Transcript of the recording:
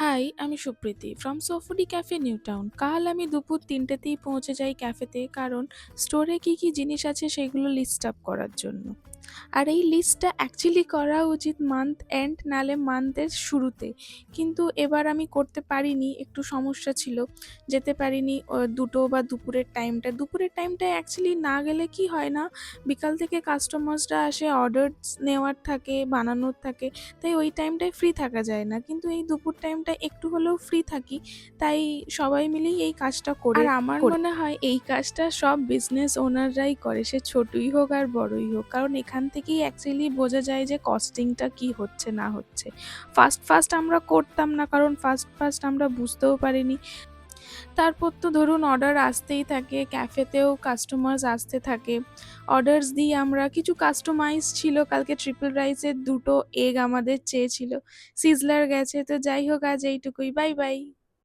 High, আমি Supriti from Sofoodie cafe New Town. কাল আমি দুপুর ৩টেতেই পৌঁছে যাই ক্যাফেতে, কারণ স্টোরে কী কী জিনিস আছে সেগুলো লিস্ট আপ করার জন্য। আর এই লিস্টটা অ্যাকচুয়ালি করা উচিত মান্থ এন্ড নালে মান্থের শুরুতে, কিন্তু এবার আমি করতে পারিনি, একটু সমস্যা ছিল, যেতে পারিনি। দুটো বা দুপুরের টাইমটায় অ্যাকচুয়ালি না গেলে কি হয় না, বিকাল থেকে কাস্টমার্সরা আসে, অর্ডারস নেওয়ার থাকে, বানানোর থাকে, তাই ওই টাইমটায় ফ্রি থাকা যায় না। কিন্তু এই দুপুর টাইমটা একটু হলেও ফ্রি থাকি, তাই সবাই মিলেই এই কাজটা আর আমার মনে হয় এই কাজটা সব বিজনেস ওনাররাই করে, সে ছোটই হোক আর বড়ই হোক, কারণ এখান থেকেই অ্যাকচুয়ালি বোঝা যায় যে কস্টিংটা কি হচ্ছে না হচ্ছে। ফার্স্ট ফার্স্ট আমরা করতাম না, কারণ ফার্স্ট ফার্স্ট আমরা বুঝতেও পারিনি। তারপর তো ধরুন অর্ডার আসতেই থাকে, ক্যাফেতেও কাস্টমার্স আসতে থাকে, অর্ডারস দিই আমরা। কিছু কাস্টমাইজ ছিল, কালকে ট্রিপল রাইসের 2টো এগ আমাদের চেয়েছিল, সিজলার গেছে। তো যাই হোক, আজ এইটুকুই, বাই বাই।